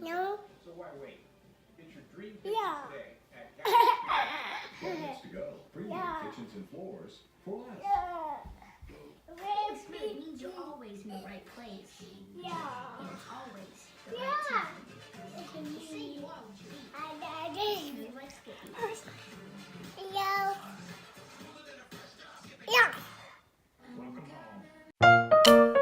No. So why wait? It's your dream kitchen Yeah. today at Caloosahatchee. 12 minutes to go. Premium kitchens and floors for less. Where's It means you're always in the right place. Yeah. It's always the right Yeah. time. You say you are what you eat. You like skipping. Yeah. Yeah. Welcome home.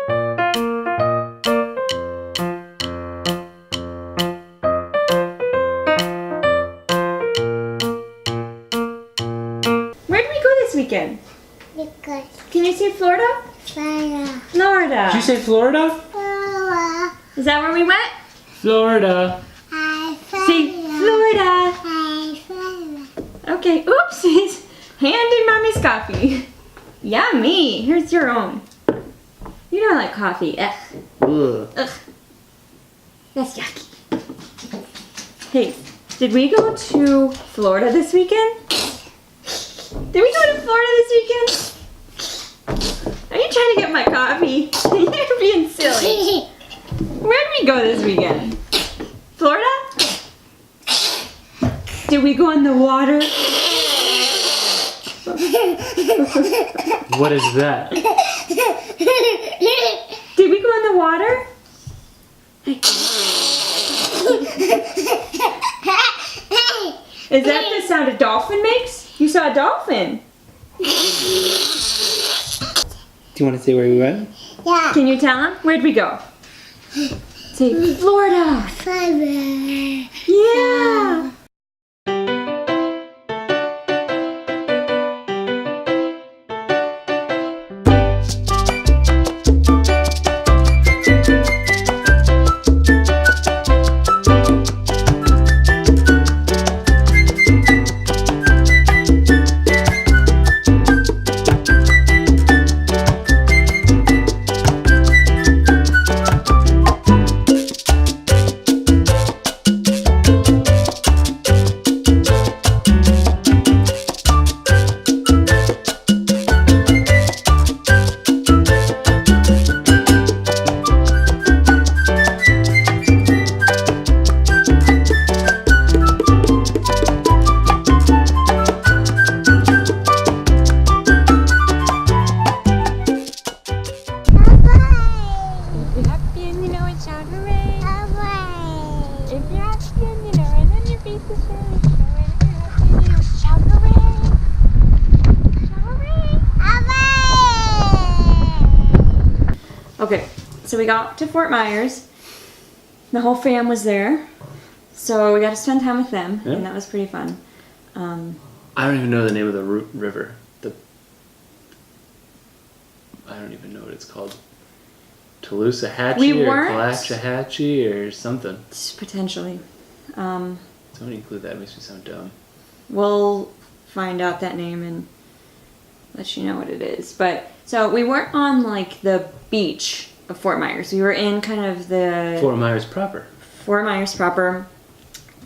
Where did we go this weekend? Because Can you say Florida? Florida. Florida. Did you say Florida? Florida. Is that where we went? Florida. Say Florida. Florida. Okay, oops, he's handing mommy's coffee. Yummy. Here's your own. You don't like coffee. Ugh. Ugh. Ugh. That's yucky. Hey, did we go to Florida this weekend? Did we go to Florida this weekend? Are you trying to get my coffee? You're being silly. Where did we go this weekend? Florida? Did we go in the water? What is that? Did we go in the water? Is that the sound a dolphin makes? You saw a dolphin. Do you want to say where we went? Yeah. Can you tell him? Where'd we go? Say Florida. Florida. Yeah. If you're happy and you know it, shout hooray. If you're happy and you know it, then your face is really showing. If you're happy and you know it, shout hooray. Shout hooray. Okay, so we got to Fort Myers. The whole fam was there. So we got to spend time with them, Yeah. and that was pretty fun. I don't even know the name of the river. I don't even know what it's called. Caloosahatchee We or weren't- Caloosahatchee or something. Potentially. Somebody include that. It makes me sound dumb. We'll find out that name and let you know what it is. But so we weren't on like the beach of Fort Myers. We were in kind of the Fort Myers proper. Fort Myers proper.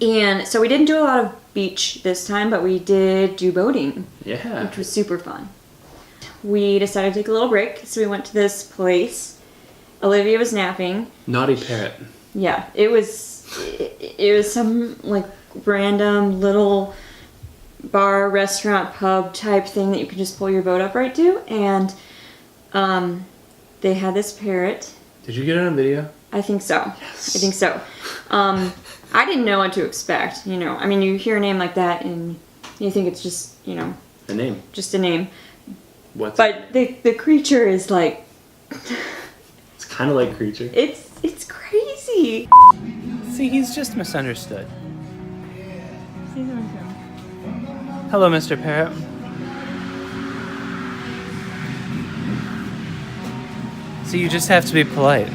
And so we didn't do a lot of beach this time, but we did do boating, Yeah. which was super fun. We decided to take a little break, so we went to this place. Olivia was napping. Nauti Parrot. Yeah, it was some like random little bar, restaurant, pub type thing that you could just pull your boat up right to, and they had this parrot. Did you get it on video? I think so. Yes. I think so. I didn't know what to expect. You know, I mean, you hear a name like that and you think it's just, you know, The name. just a name, What's but the creature is like, It's kind of like Creature. it's crazy. See, he's just misunderstood. Hello, Mr. Parrot. See, you just have to be polite.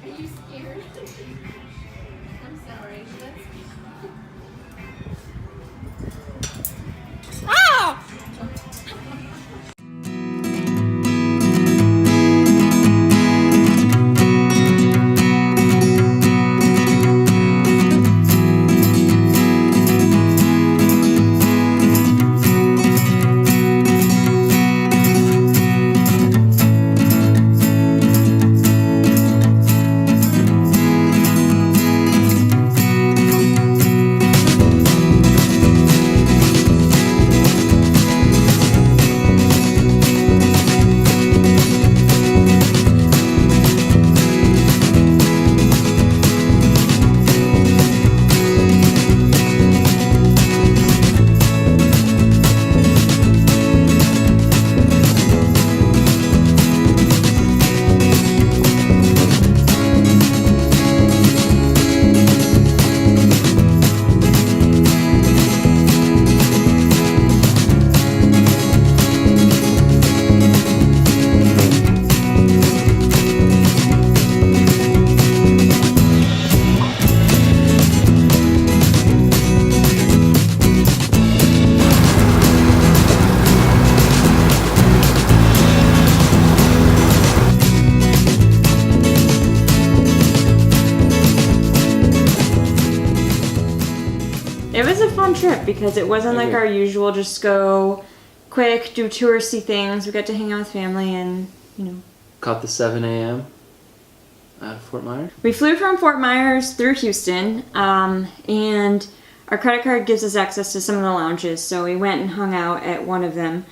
Are you scared? I'm sorry. fun trip because it wasn't like Agreed. our usual just go quick, do touristy things. We got to hang out with family and, you know. Caught the 7 a.m. out of Fort Myers. We flew from Fort Myers through Houston, and our credit card gives us access to some of the lounges, so we went and hung out at one of them.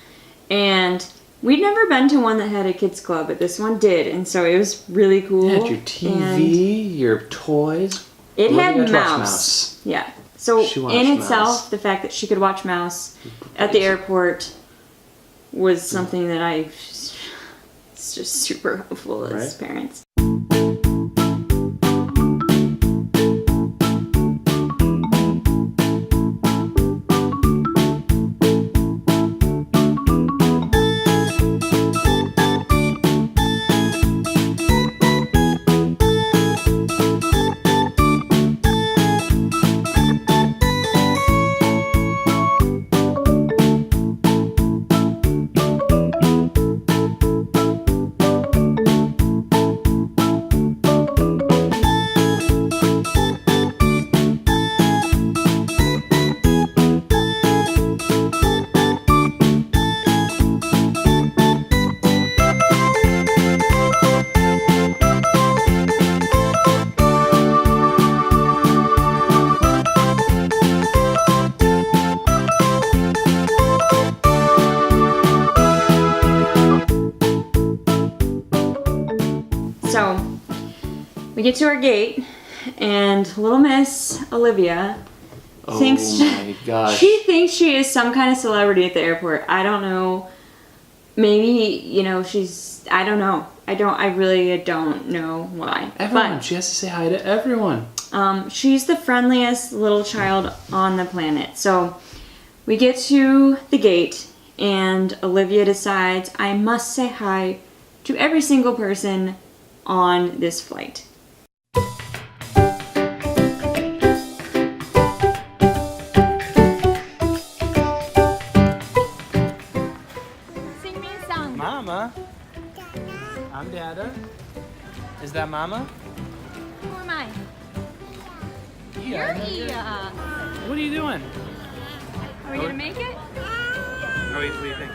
And we'd never been to one that had a kids club, but this one did, and so it was really cool. You had your TV, your toys. It Olivia had got to watch Mouse. Yeah. So She watched in itself, Mouse. the fact that she could watch Mouse at the airport was something that it's just super helpful as Right. parents. So we get to our gate, and little Miss Olivia thinks Oh my gosh. she thinks she is some kind of celebrity at the airport. I don't know. Maybe, you know, I don't know. I really don't know why. Everyone. She has to say hi to everyone. But she's the friendliest little child on the planet. So we get to the gate, and Olivia decides I must say hi to every single person on this flight. Sing me a song. Mama. I'm Dada. Is that Mama? Who am I? Yeah. Iya. What are you doing? Are we gonna make it? Oh, what do you think?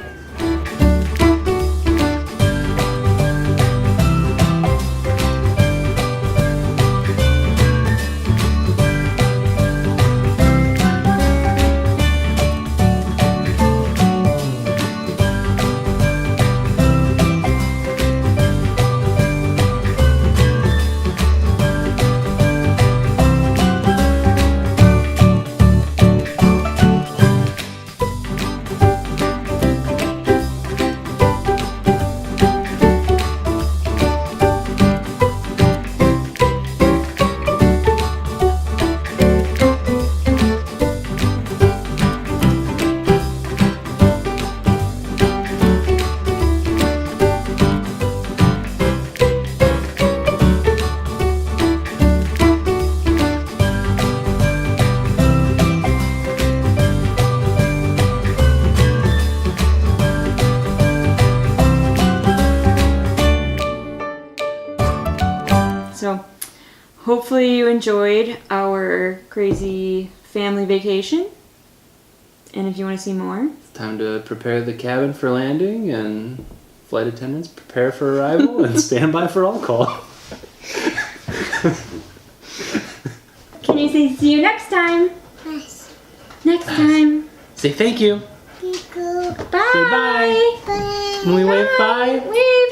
So hopefully you enjoyed our crazy family vacation. And if you want to see more, Time to prepare the cabin for landing, and flight attendants prepare for arrival and stand by for all call. can you say see you next time? Yes. Next time. Say thank you. Pickle. Bye. Say bye. Bye. Can we wave bye? Wave.